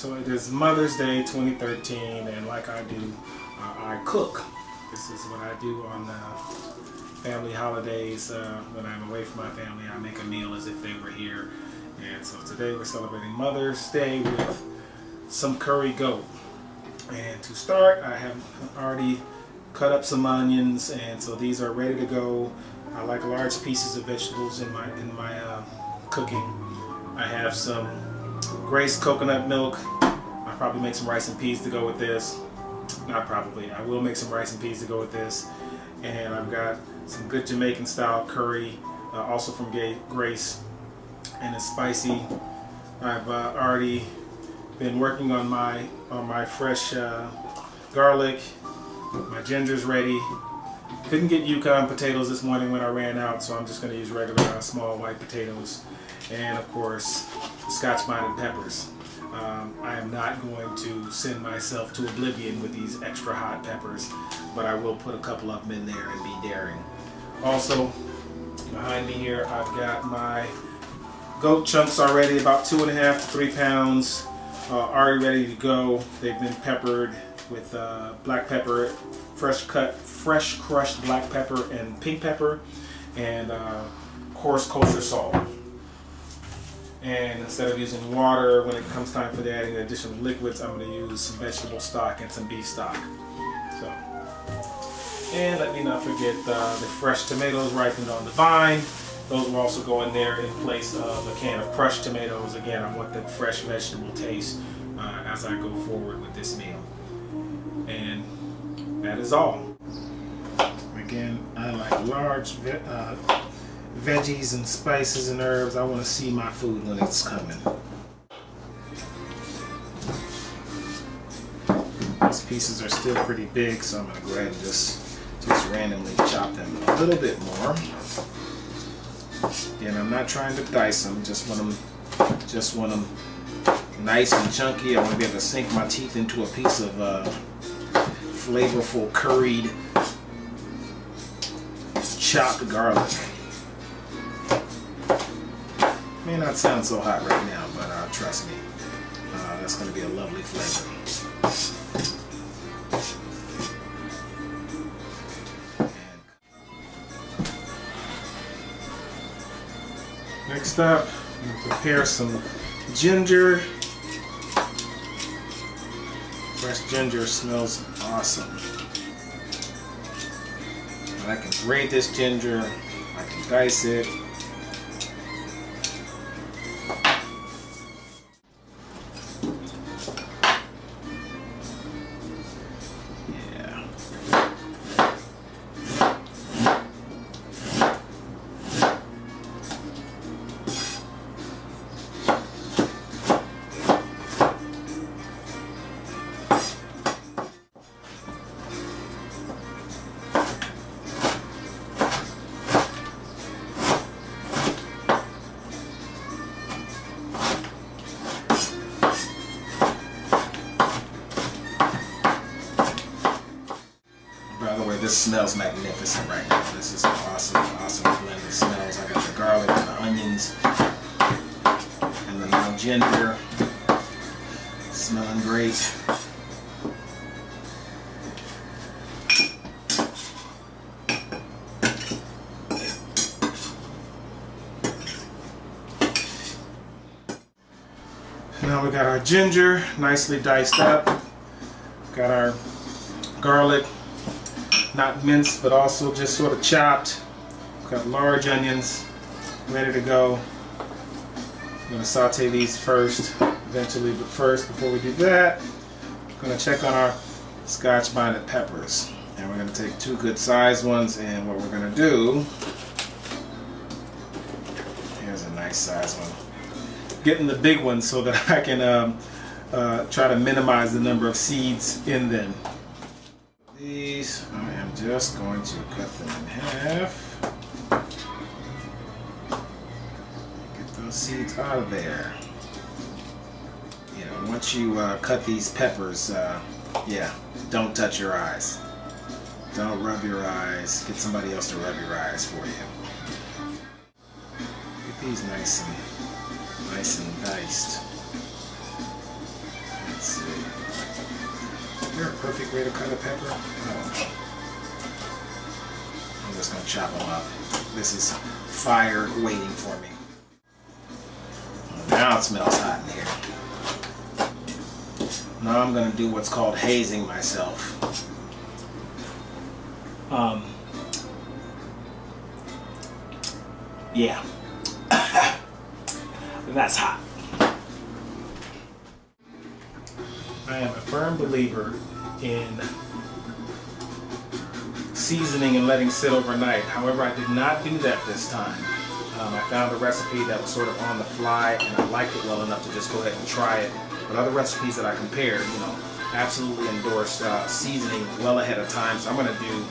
So it is Mother's Day 2013, and like I do, I cook. This is what I do on family holidays. When I'm away from my family, I make a meal as if they were here. And so today we're celebrating Mother's Day with some curry goat. And to start, I have already cut up some onions, and so these are ready to go. I like large pieces of vegetables in my cooking. I have some Grace coconut milk. I'll probably make some rice and peas to go with this. Not probably, I will make some rice and peas to go with this. And I've got some good Jamaican style curry, also from Grace, and it's spicy. I've already been working on my fresh garlic. My ginger's ready. Couldn't get Yukon potatoes this morning when I ran out, so I'm just going to use regular small white potatoes. And of course, Scotch-bonnet peppers. I am not going to send myself to oblivion with these extra hot peppers, but I will put a couple of them in there and be daring. Also, behind me here, I've got my goat chunks already, about 2.5 to 3 pounds, already ready to go. They've been peppered with black pepper, fresh crushed black pepper and pink pepper, and coarse kosher salt. And instead of using water when it comes time for adding additional liquids, I'm going to use some vegetable stock and some beef stock. So, and let me not forget the fresh tomatoes ripened on the vine. Those will also go in there in place of a can of crushed tomatoes. Again, I want the fresh vegetable taste as I go forward with this meal. And that is all. Again, I like large veggies and spices and herbs. I want to see my food when it's coming. These pieces are still pretty big, so I'm going to go ahead and just randomly chop them a little bit more. And I'm not trying to dice them, just want them nice and chunky. I want to be able to sink my teeth into a piece of flavorful curried chopped garlic. May not sound so hot right now, but trust me, that's going to be a lovely flavor. Next up, I'm going to prepare some ginger. Fresh ginger smells awesome. And I can grate this ginger, I can dice it. By the way, this smells magnificent right now. This is an awesome blend of smells. I got the garlic and the onions and the now ginger. Smelling great. Now we got our ginger nicely diced up. Got our garlic, not minced, but also just sort of chopped. Got large onions ready to go. I'm going to saute these first, eventually, but first, before we do that, I'm going to check on our Scotch-bonnet peppers. And we're going to take 2 good sized ones, and what we're going to do, here's a nice size one. Getting the big ones so that I can try to minimize the number of seeds in them. These, I am just going to cut them in half. Get those seeds out of there. You know, once you cut these peppers, yeah, don't touch your eyes. Don't rub your eyes. Get somebody else to rub your eyes for you. Get these nice and diced. perfect way to cut a pepper? I don't know. I'm just going to chop them up. This is fire waiting for me. Now it smells hot in here. Now I'm going to do what's called hazing myself. Yeah. That's hot. I am a firm believer in seasoning and letting sit overnight. However, I did not do that this time. I found a recipe that was sort of on the fly, and I liked it well enough to just go ahead and try it. But other recipes that I compared, absolutely endorsed seasoning well ahead of time. So I'm going to do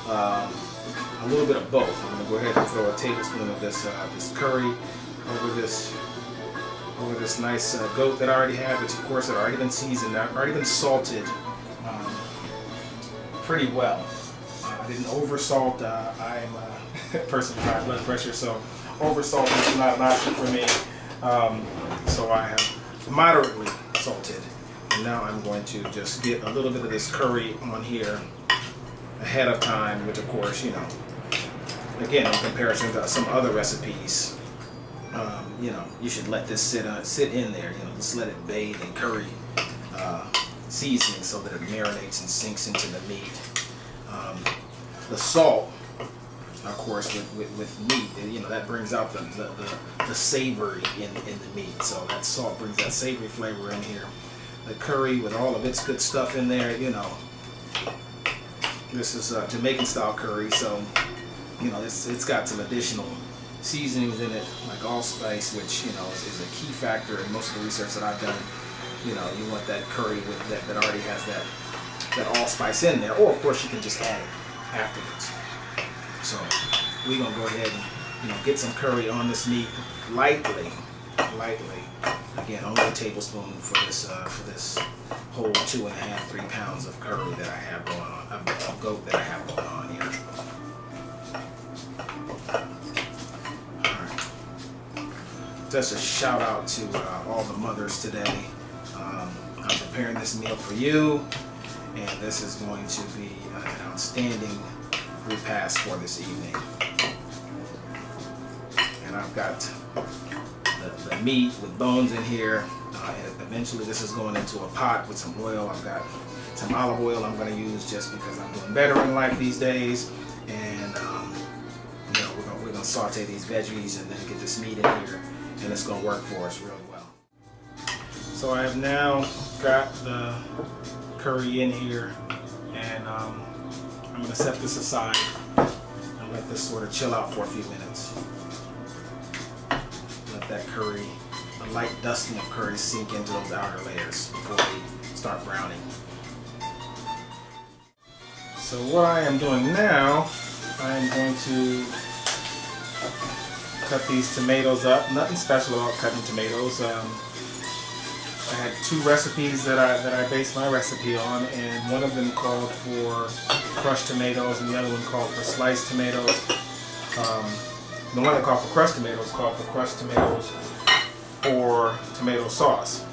a little bit of both. I'm going to go ahead and throw a tablespoon of this curry over this nice goat that I already have, which of course had already been seasoned, already been salted pretty well. I didn't over salt. I'm a person with high blood pressure, so over salt is not an option for me. So I have moderately salted. And now I'm going to just get a little bit of this curry on here ahead of time, which of course, again, in comparison to some other recipes, you should let this sit in there. Just let it bathe in curry seasoning so that it marinates and sinks into the meat. The salt, of course, with meat, that brings out the savory in the meat. So that salt brings that savory flavor in here. The curry with all of its good stuff in there, this is Jamaican style curry, so it's got some additional seasonings in it, like allspice, which is a key factor in most of the research that I've done. You want that curry with that already has that allspice in there, or of course you can just add it afterwards. So we're gonna go ahead and get some curry on this meat lightly. Again, only a tablespoon for this whole 2.5-3 pounds of curry that I have going on, of goat that I have going on here. Just a shout out to all the mothers today. I'm preparing this meal for you, and this is going to be an outstanding repast for this evening. And I've got the meat with bones in here, and eventually this is going into a pot with some oil. I've got some olive oil I'm going to use just because I'm doing better in life these days, and we're going to saute these veggies and then get this meat in here, and it's going to work for us really well. So I have now got the curry in here, and I'm going to set this aside and let this sort of chill out for a few minutes. Let that curry, a light dusting of curry, sink into those outer layers before we start browning. So what I am doing now, I am going to cut these tomatoes up. Nothing special about cutting tomatoes. I had two recipes that I based my recipe on, and one of them called for crushed tomatoes and the other one called for sliced tomatoes. The one that called for crushed tomatoes called for crushed tomatoes or tomato sauce.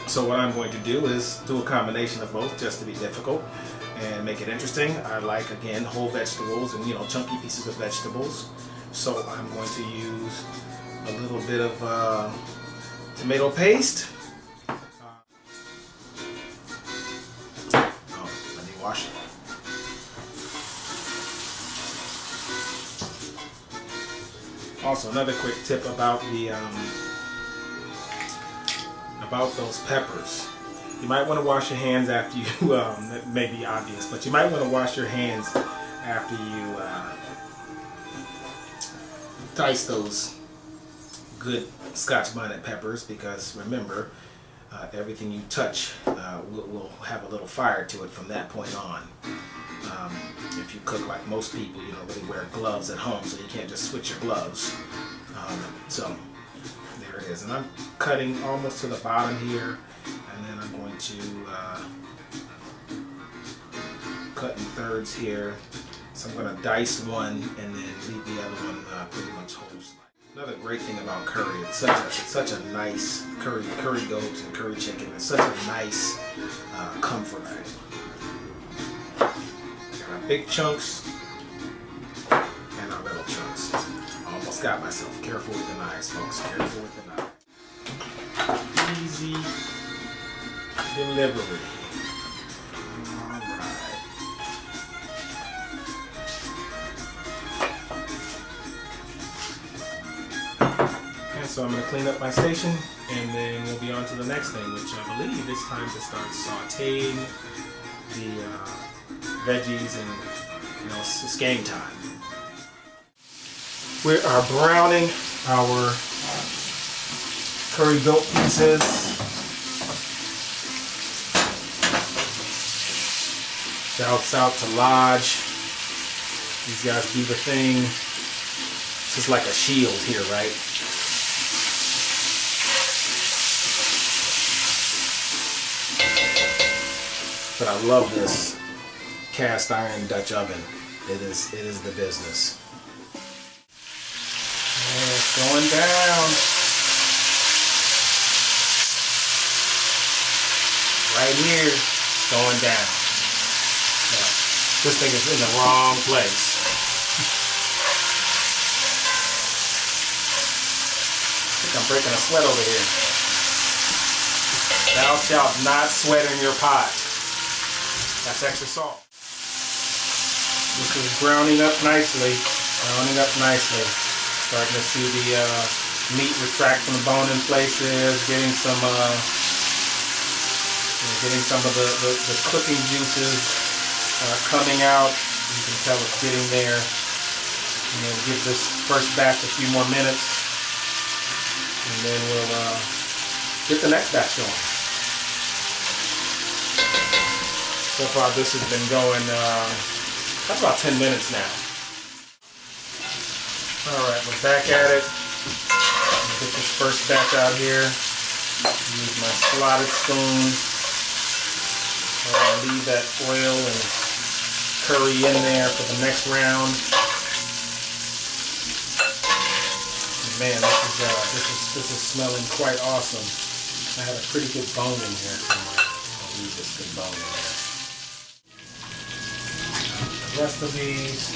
So what I'm going to do is do a combination of both just to be difficult and make it interesting. I like, again, whole vegetables and chunky pieces of vegetables. So I'm going to use a little bit of tomato paste. Let me wash it. Also, another quick tip about those peppers. You might want to wash your hands after you. That may be obvious, but you might want to wash your hands after you dice those good Scotch bonnet peppers, because remember, everything you touch will have a little fire to it from that point on. If you cook like most people, you don't really wear gloves at home, so you can't just switch your gloves. So there it is, and I'm cutting almost to the bottom here, and then I'm going to cut in thirds here. So I'm going to dice one and then leave the other one pretty much whole. Another great thing about curry, it's such a nice curry goat and curry chicken. It's such a nice comfort food. Got our big chunks and our little chunks. Almost got myself. Careful with the knives, folks. Careful with the knife. Easy delivery. So I'm going to clean up my station, and then we'll be on to the next thing, which I believe it's time to start sauteing the veggies, and it's game time. We are browning our curry goat pieces. Shouts out to Lodge. These guys do the thing. It's just like a shield here, right? But I love this cast iron Dutch oven. It is the business. And it's going down. Right here, it's going down. Now, this thing is in the wrong place. I think I'm breaking a sweat over here. Thou shalt not sweat in your pot. That's extra salt. This is browning up nicely. Starting to see the meat retract from the bone in places. Getting some of the cooking juices coming out. You can tell it's getting there. And then give this first batch a few more minutes, and then we'll get the next batch going. So far this has been going, that's about 10 minutes now. Alright, we're back at it. Get this first batch out here. Use my slotted spoon. Leave that oil and curry in there for the next round. Man, this is smelling quite awesome. I had a pretty good bone in here somewhere. I'll leave this good bone in there. The rest of these.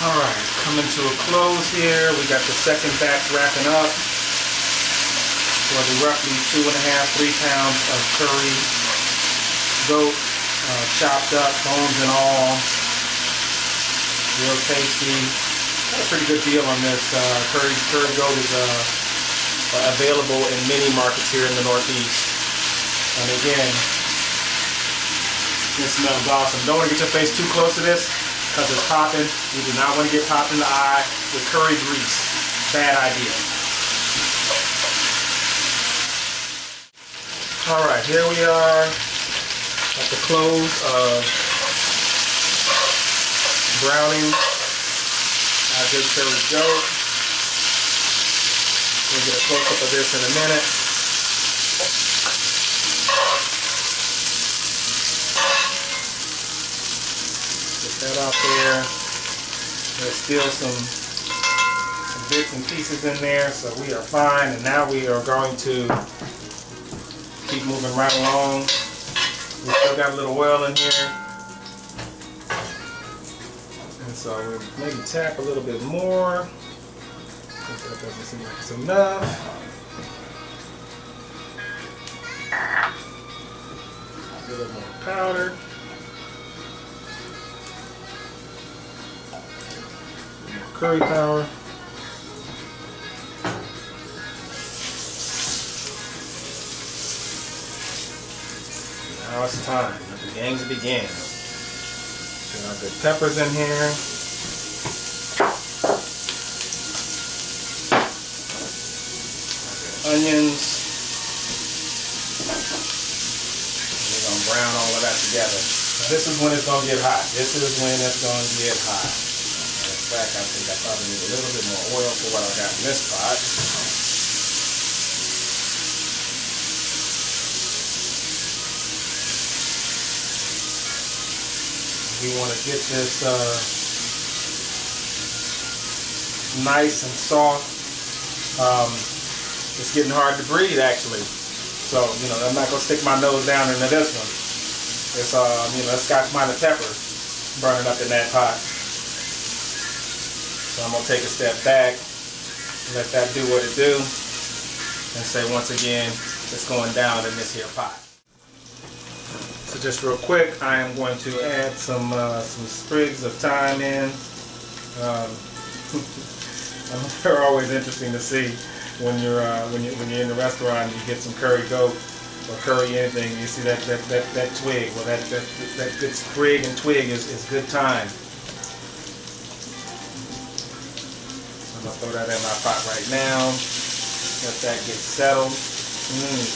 Alright, coming to a close here. We got the second batch wrapping up. For the roughly 2.5–3 pounds of curry goat, chopped up, bones and all. Real tasty. Got a pretty good deal on this. Curry goat is available in many markets here in the Northeast. And again, this smells awesome. Don't want to get your face too close to this because it's popping. You do not want to get popped in the eye with curry grease. Bad idea. Alright, here we are at the close of browning our good curry goat. We'll get a close-up of this in a minute. Get that out there. There's still some bits and pieces in there, so we are fine. And now we are going to keep moving right along. We still got a little oil in here. And so we'll maybe tap a little bit more. I think that doesn't seem like it's enough. A little more powder. More curry powder. Now it's time. Let the games begin. Got our good peppers in here. Our good onions. And we're going to brown all of that together. Now this is when it's going to get hot. In fact, I think I probably need a little bit more oil for what I got in this pot. We want to get this nice and soft. It's getting hard to breathe actually. So, you know, I'm not going to stick my nose down into this one. It's, you know, Scotch minor pepper burning up in that pot. So I'm going to take a step back, let that do what it do, and say once again, it's going down in this here pot. So just real quick, I am going to add some sprigs of thyme in. They're always interesting to see when you're in the restaurant. You get some curry goat or curry anything. You see that twig. Well, that good sprig and twig is good thyme. I'm gonna throw that in my pot right now. Let that get settled.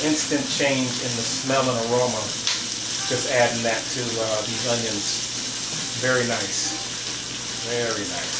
Instant change in the smell and aroma. Just adding that to these onions. Very nice. Very nice.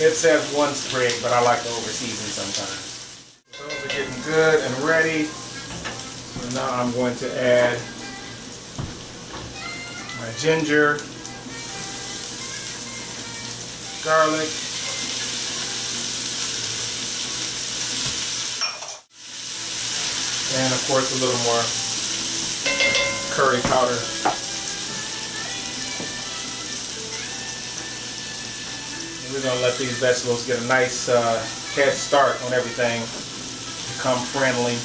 It says one sprig, but I like to over-season sometimes. Those are getting good and ready. So now I'm going to add my ginger, garlic, and of course a little more curry powder. We're going to let these vegetables get a nice head start on everything, become friendly.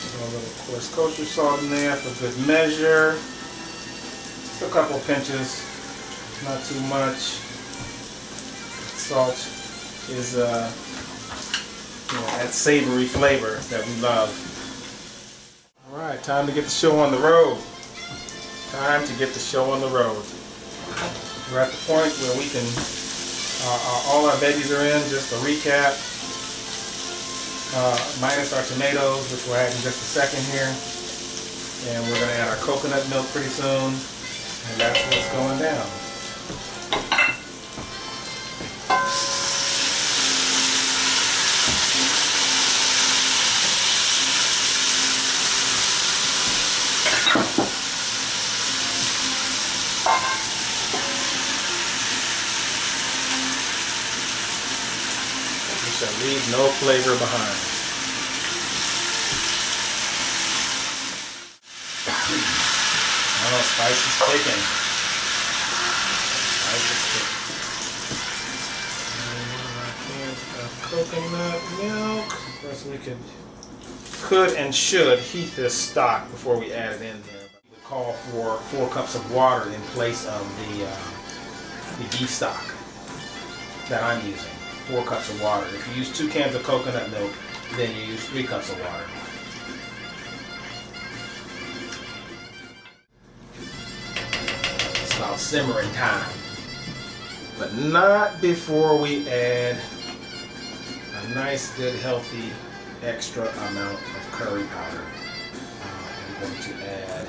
Throw a little coarse kosher salt in there for good measure. Just a couple pinches, not too much. Salt is you know, that savory flavor that we love. All right, time to get the show on the road. Time to get the show on the road. We're at the point where we can, all our veggies are in. Just a recap, minus our tomatoes, which we'll add in just a second here. And we're going to add our coconut milk pretty soon. And that's what's going down. Shall leave no flavor behind. Oh, spice is cooking. Spice is cooking. One of our cans of coconut milk. Of course, we could and should heat this stock before we add it in there. We call for 4 cups of water in place of the beef stock that I'm using. 4 cups of water. If you use 2 cans of coconut milk, then you use 3 cups of water. It's about simmering time. But not before we add a nice, good, healthy, extra amount of curry powder. I'm going to add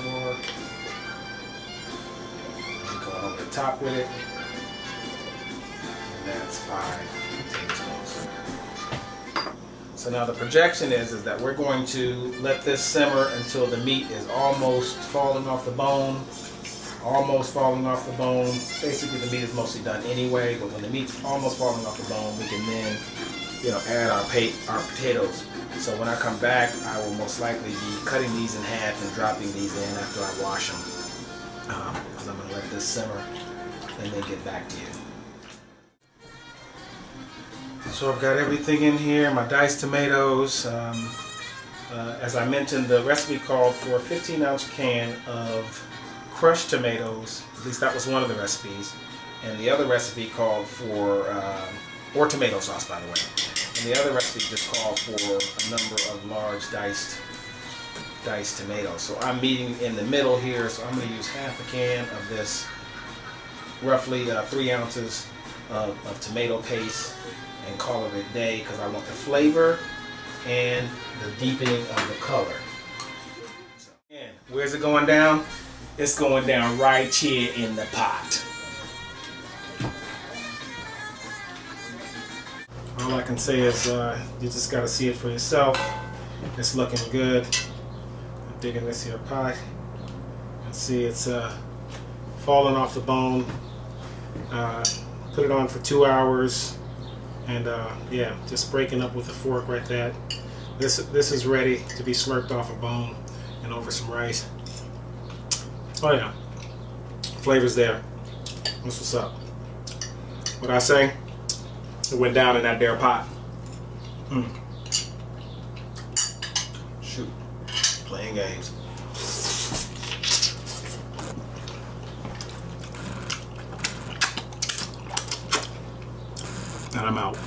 4. Going over the top with it. And that's 5 tablespoons. So now the projection is that we're going to let this simmer until the meat is almost falling off the bone. Almost falling off the bone. Basically the meat is mostly done anyway, but when the meat's almost falling off the bone, we can then, you know, add our potatoes. So when I come back, I will most likely be cutting these in half and dropping these in after I wash them. Because I'm going to let this simmer and then get back to you. So I've got everything in here, my diced tomatoes. As I mentioned, the recipe called for a 15-ounce can of crushed tomatoes. At least that was one of the recipes. And the other recipe called for, or tomato sauce by the way. And the other recipe just called for a number of large diced tomatoes. So I'm meeting in the middle here, so I'm going to use half a can of this, roughly 3 ounces of tomato paste, and call it a day because I want the flavor and the deepening of the color. So, again, where's it going down? It's going down right here in the pot. All I can say is you just got to see it for yourself. It's looking good. I'm digging this here pie. And see, it's falling off the bone. Put it on for 2 hours, and yeah, just breaking up with a fork right there. This is ready to be slurped off a bone and over some rice. Oh yeah, flavor's there. That's what's up. What I say? It went down in that there pot. Shoot, playing games. And I'm out.